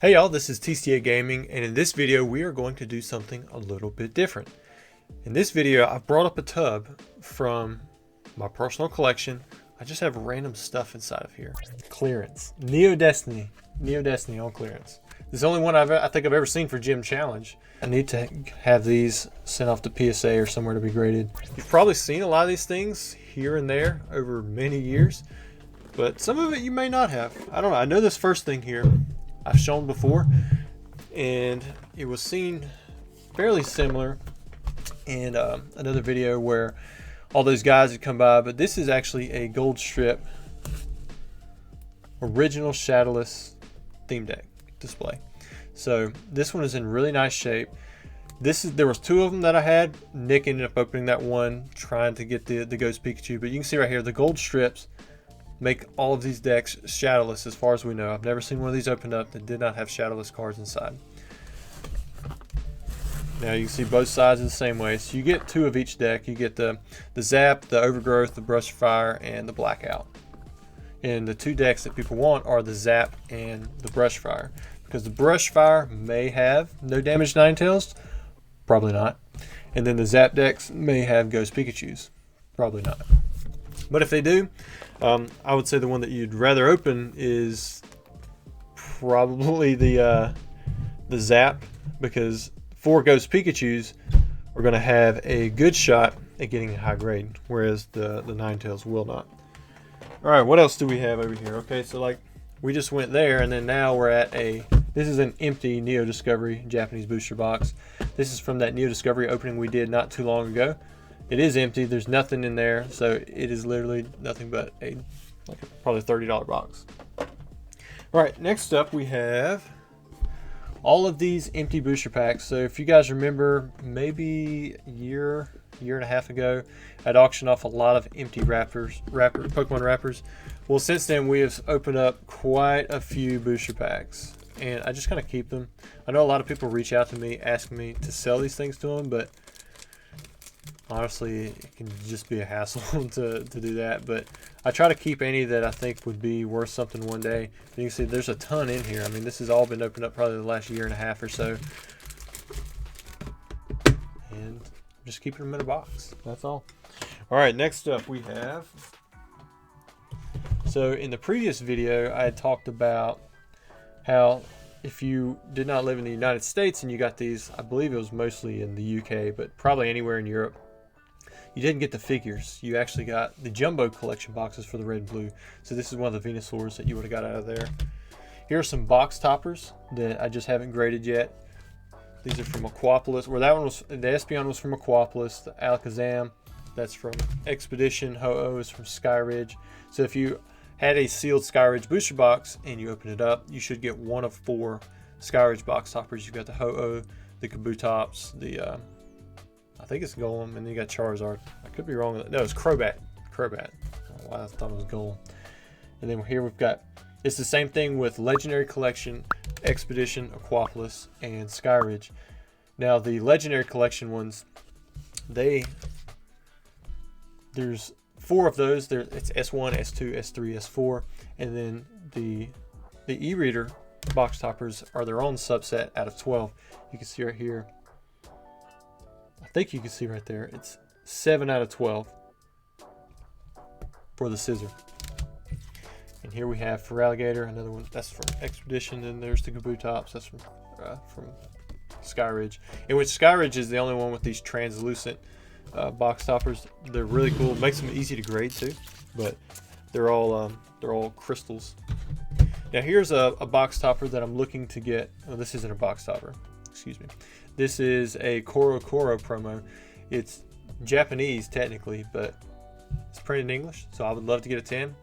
Hey y'all, this is TCA Gaming, and in this video we are going to do something a little bit different. In this video I've brought up a tub from my personal collection. I just have random stuff inside of here. Clearance. Neo Destiny on clearance. This is the only one I think I've ever seen for Gym Challenge. I need to have these sent off to PSA or somewhere to be graded. You've probably seen a lot of these things here and there over many years, but some of it you may not have. I don't know. I know this first thing here I've shown before, and it was seen fairly similar in another video where all those guys had come by, but this is actually a gold strip original Shadowless theme deck display. So this one is in really nice shape. There was two of them that I had. Nick ended up opening that one trying to get the Ghost Pikachu, but you can see right here the gold strips make all of these decks shadowless as far as we know. I've never seen one of these opened up that did not have shadowless cards inside. Now you can see both sides the same way. So you get two of each deck. You get the Zap, the Overgrowth, the Brush Fire, and the Blackout. And the two decks that people want are the Zap and the Brush Fire, because the Brush Fire may have no damage Ninetales, probably not. And then the Zap decks may have Ghost Pikachus, probably not. But if they do, I would say the one that you'd rather open is probably the Zap, because 4 Ghost Pikachus are going to have a good shot at getting a high grade, whereas the Ninetales will not. All right, what else do we have over here? Okay, so like we just went there, and then now we're at this is an empty Neo Discovery Japanese booster box. This is from that Neo Discovery opening we did not too long ago. It is empty. There's nothing in there, so it is literally nothing but probably $30 box. All right, next up we have all of these empty booster packs. So if you guys remember, maybe a year and a half ago, I'd auctioned off a lot of empty Pokemon wrappers. Well, since then we have opened up quite a few booster packs, and I just kind of keep them. I know a lot of people reach out to me asking me to sell these things to them, but honestly, it can just be a hassle to do that. But I try to keep any that I think would be worth something one day. And you can see there's a ton in here. I mean, this has all been opened up probably the last year and a half or so. And I'm just keeping them in a box. That's all. All right, next up we have... So in the previous video, I had talked about how if you did not live in the United States and you got these, I believe it was mostly in the UK, but probably anywhere in Europe, you didn't get the figures. You actually got the jumbo collection boxes for the red and blue. So this is one of the Venusaurs that you would have got out of there. Here are some box toppers that I just haven't graded yet. These are from Aquapolis, where that one was, the Espeon was from Aquapolis, the Alakazam, that's from Expedition, Ho-Oh is from Skyridge. So if you had a sealed Skyridge booster box and you open it up, you should get one of 4 Skyridge box toppers. You've got the Ho-Oh, the Kabutops, the I think it's Golem, and then you got Charizard. I could be wrong with that. No, it's Crobat. I don't know why I thought it was Golem. And then here we've got, it's the same thing with Legendary Collection, Expedition, Aquapolis, and Skyridge. Now the Legendary Collection ones, there's 4 of those. It's S1, S2, S3, S4, and then the e-reader box toppers are their own subset out of 12. You can see right here. I think you can see right there. It's 7 out of 12 for the scissor. And here we have for Alligator, another one that's from Expedition, and there's the Kabutops. That's from Skyridge. In which Skyridge is the only one with these translucent box toppers. They're really cool. It makes them easy to grade too, but they're all crystals. Now here's a box topper that I'm looking to get. Oh, this isn't a box topper. Excuse me. This is a Corocoro promo. It's Japanese technically, but it's printed in English, so I would love to get a 10.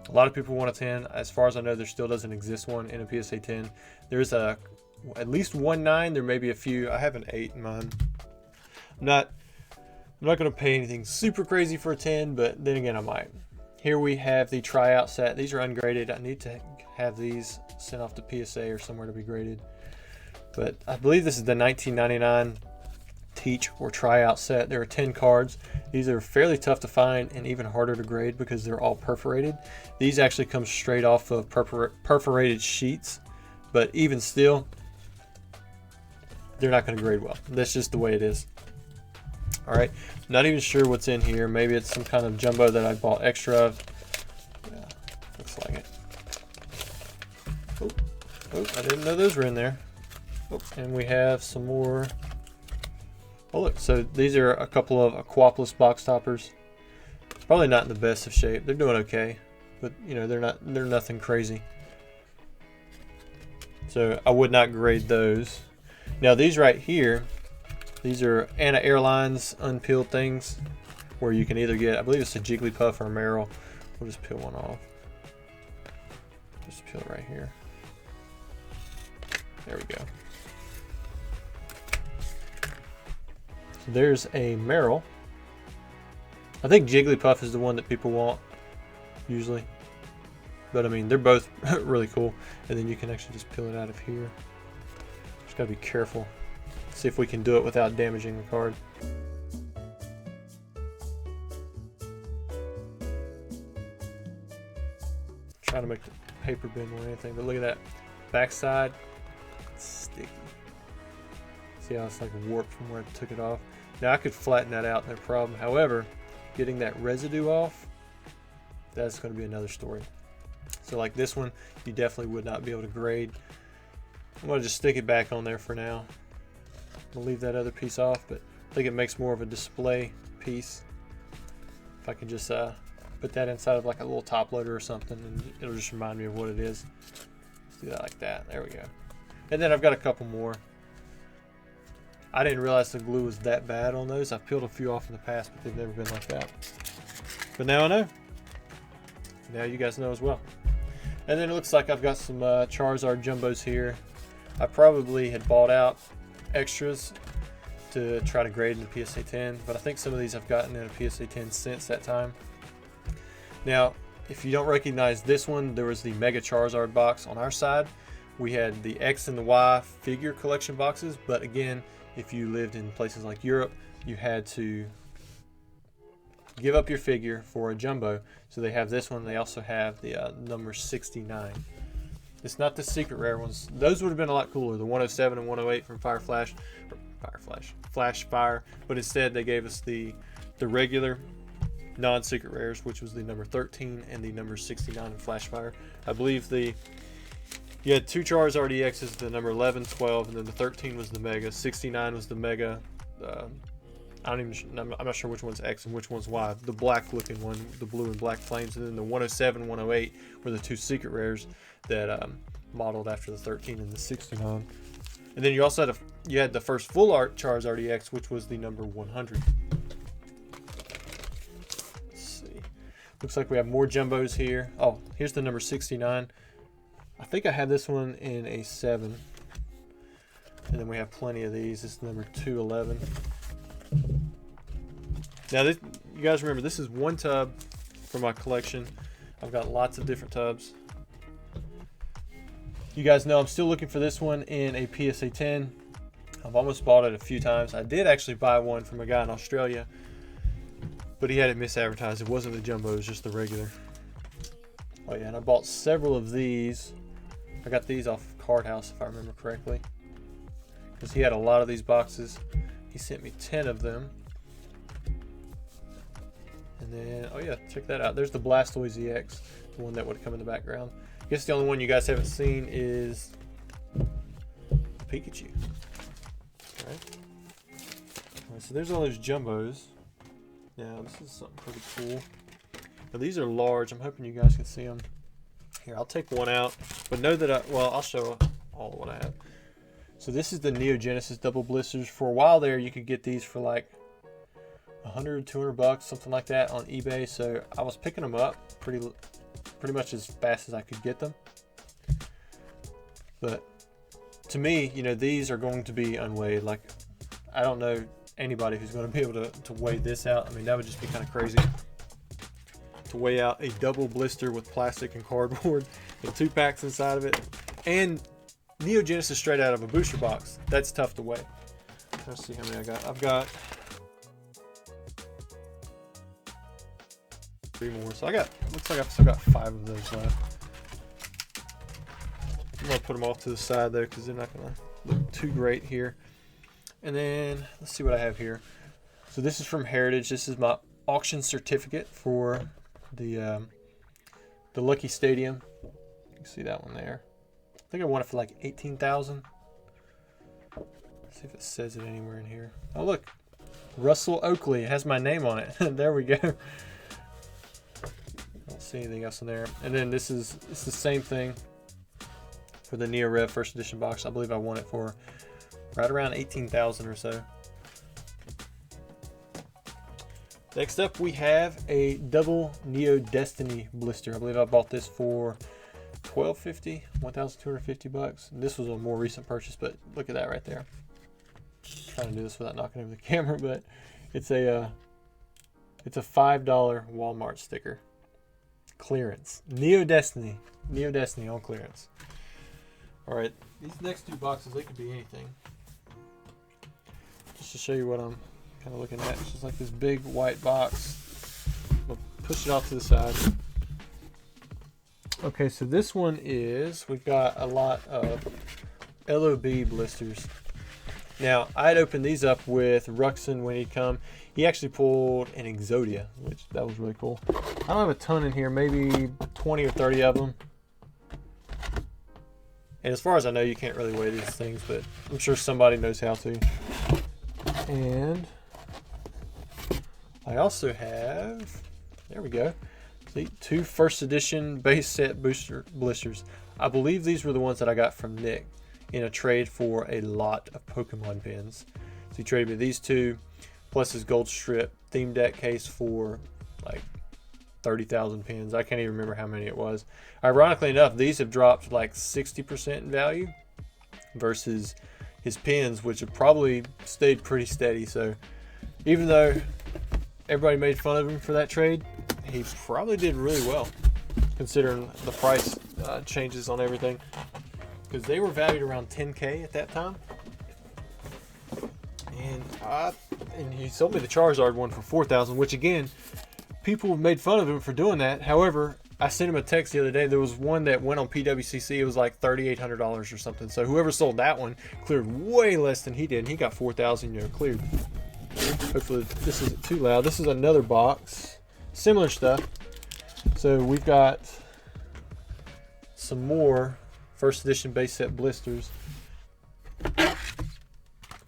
A lot of people want a 10. As far as I know, there still doesn't exist one in a PSA 10. There's at least 1 9. There may be a few. I have an 8 in mine. I'm not going to pay anything super crazy for a 10, but then again, I might. Here we have the tryout set. These are ungraded. I need to have these sent off to PSA or somewhere to be graded. But I believe this is the 1999 Teach or Tryout set. There are 10 cards. These are fairly tough to find and even harder to grade because they're all perforated. These actually come straight off of perforated sheets but even still, they're not going to grade well. That's just the way it is. All right, not even sure what's in here. Maybe it's some kind of jumbo that I bought extra of. Yeah, looks like it. Oh, I didn't know those were in there. Oh, and we have some more. Oh look, so these are a couple of Aquaplus box toppers. Probably not in the best of shape. They're doing okay, but you know, they're nothing crazy. So I would not grade those. Now these right here, these are Anna Airlines unpeeled things, where you can either get, I believe it's a Jigglypuff or a Meryl. We'll just peel one off. Just peel it right here. There we go. So there's a Meryl. I think Jigglypuff is the one that people want, usually. But I mean, they're both really cool. And then you can actually just peel it out of here. Just gotta be careful. See if we can do it without damaging the card. Trying to make the paper bend or anything, but look at that backside. It's sticky. See how it's like warped from where I took it off? Now I could flatten that out, no problem. However, getting that residue off, that's going to be another story. So like this one, you definitely would not be able to grade. I'm going to just stick it back on there for now. I'll leave that other piece off, but I think it makes more of a display piece. If I can just put that inside of like a little top loader or something, and it'll just remind me of what it is. Let's do that like that. There we go. And then I've got a couple more. I didn't realize the glue was that bad on those. I've peeled a few off in the past, but they've never been like that. But now I know. Now you guys know as well. And then it looks like I've got some Charizard jumbos here. I probably had bought out extras to try to grade in the PSA 10, but I think some of these I've gotten in a PSA 10 since that time. Now, if you don't recognize this one, there was the Mega Charizard box on our side. We had the X and the Y figure collection boxes, but again, if you lived in places like Europe, you had to give up your figure for a jumbo. So they have this one. They also have the number 69. It's not the secret rare ones. Those would have been a lot cooler, the 107 and 108 from Flash Fire. But instead, they gave us the regular non-secret rares, which was the number 13 and the number 69 in Flash Fire. I believe you had two Charizard EXs, the number 11, 12, and then the 13 was the Mega. 69 was the Mega. I'm not sure which one's X and which one's Y. The black looking one, the blue and black flames, and then the 107, 108 were the two secret rares that modeled after the 13 and the 69. And then you also had you had the first full art Charizard EX, which was the number 100. Let's see. Looks like we have more jumbos here. Oh, here's the number 69. I think I have this one in a 7. And then we have plenty of these. This is number 211. Now, you guys remember, this is one tub for my collection. I've got lots of different tubs. You guys know I'm still looking for this one in a PSA 10. I've almost bought it a few times. I did actually buy one from a guy in Australia, but he had it misadvertised. It wasn't the jumbo, it was just the regular. Oh yeah, and I bought several of these. I got these off Card House, if I remember correctly, because he had a lot of these boxes. He sent me 10 of them. And then, oh yeah, check that out. There's the Blastoise EX, the one that would come in the background. I guess the only one you guys haven't seen is Pikachu. All right, so there's all those jumbos. Now, this is something pretty cool. Now, these are large. I'm hoping you guys can see them. Here, I'll take one out, but know that I'll show all what I have. So this is the Neo Genesis double blisters. For a while there, you could get these for like 100, 200 bucks, something like that on eBay. So I was picking them up pretty much as fast as I could get them. But to me, you know, these are going to be unweighed. Like, I don't know anybody who's going to be able to weigh this out. I mean, that would just be kind of crazy to weigh out a double blister with plastic and cardboard with 2 packs inside of it. And Neo Genesis straight out of a booster box. That's tough to weigh. Let's see how many I got. I've got 3 more. So looks like I've still got 5 of those left. going to put them off to the side though, because they're not going to look too great here. And then let's see what I have here. So this is from Heritage. This is my auction certificate for the Lucky Stadium. You can see that one there. I think I won it for like 18,000. See if it says it anywhere in here. Oh look, Russell Oakley. It has my name on it. There we go. I don't see anything else in there. And then it's the same thing for the Neo Rev first edition box. I believe I won it for right around 18,000 or so. Next up, we have a double Neo Destiny blister. I believe I bought this for $1,250, $1,250. This was a more recent purchase, but look at that right there. I'm trying to do this without knocking over the camera, but it's a $5 Walmart sticker. Clearance. Neo Destiny on clearance. All right, these next two boxes, they could be anything. Just to show you what I'm kind of looking at. It's just like this big white box. We'll push it off to the side. Okay, so this one is, we've got a lot of LOB blisters. Now, I'd opened these up with Ruxin when he'd come. He actually pulled an Exodia, which that was really cool. I don't have a ton in here, maybe 20 or 30 of them. And as far as I know, you can't really weigh these things, but I'm sure somebody knows how to. And I also have, there we go, see, 2 first edition base set booster blisters. I believe these were the ones that I got from Nick in a trade for a lot of Pokemon pins. So he traded me these 2 plus his gold strip theme deck case for like 30,000 pins. I can't even remember how many it was. Ironically enough, these have dropped like 60% in value versus his pins, which have probably stayed pretty steady. So even though everybody made fun of him for that trade, he probably did really well considering the price changes on everything, because they were valued around 10K at that time. And he sold me the Charizard one for 4,000, which again, people made fun of him for doing that. However, I sent him a text the other day. There was one that went on PWCC. It was like $3,800 or something. So whoever sold that one cleared way less than he did. And he got 4,000, you know, cleared. Hopefully this isn't too loud. This is another box. Similar stuff. So we've got some more first edition base set blisters.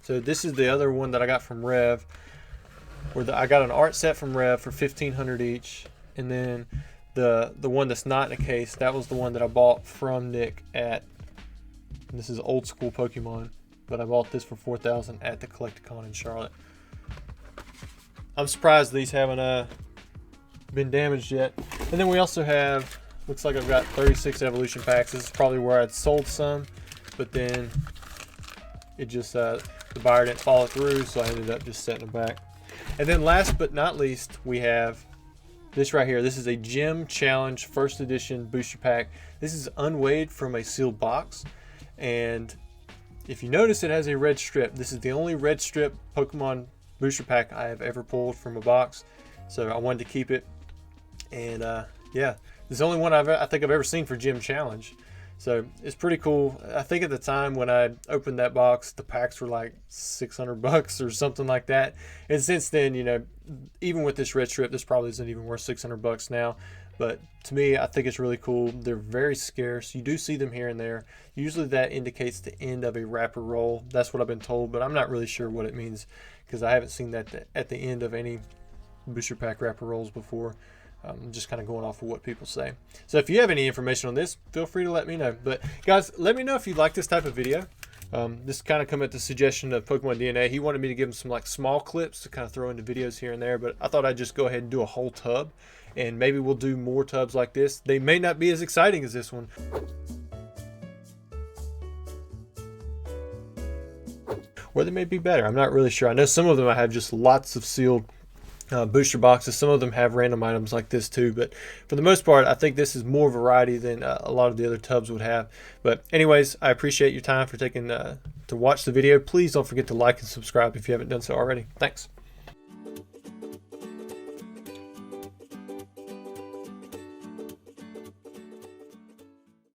So this is the other one that I got from Rev. I got an art set from Rev for $1,500 each, and then the one that's not in a case, that was the one that I bought from Nick at, this is old school Pokemon, but I bought this for $4,000 at the Collecticon in Charlotte. I'm surprised these haven't been damaged yet. And then we also have, looks like I've got 36 evolution packs. This is probably where I'd sold some, but then it just the buyer didn't follow through, so I ended up just setting them back. And then last but not least, we have this right here. This is a Gym Challenge first edition booster pack. This is unweighed from a sealed box, and if you notice, it has a red strip. This is the only red strip Pokemon booster pack I have ever pulled from a box, so I wanted to keep it. And yeah, this is the only one I think I've ever seen for Gym Challenge. So it's pretty cool. I think at the time when I opened that box, the packs were like $600 or something like that. And since then, you know, even with this red strip, this probably isn't even worth $600 now. But to me, I think it's really cool. They're very scarce. You do see them here and there. Usually that indicates the end of a wrapper roll. That's what I've been told, but I'm not really sure what it means because I haven't seen that at the end of any booster pack wrapper rolls before. I'm just kind of going off of what people say. So if you have any information on this, feel free to let me know. But guys, let me know if you like this type of video. This kind of come at the suggestion of Pokemon DNA. He wanted me to give him some like small clips to kind of throw into videos here and there, but I thought I'd just go ahead and do a whole tub, and maybe we'll do more tubs like this. They may not be as exciting as this one, or they may be better. I'm not really sure. I know some of them I have just lots of sealed booster boxes. Some of them have random items like this too, but for the most part, I think this is more variety than a lot of the other tubs would have. But anyways, I appreciate your time for taking to watch the video. Please don't forget to like and subscribe if you haven't done so already. Thanks.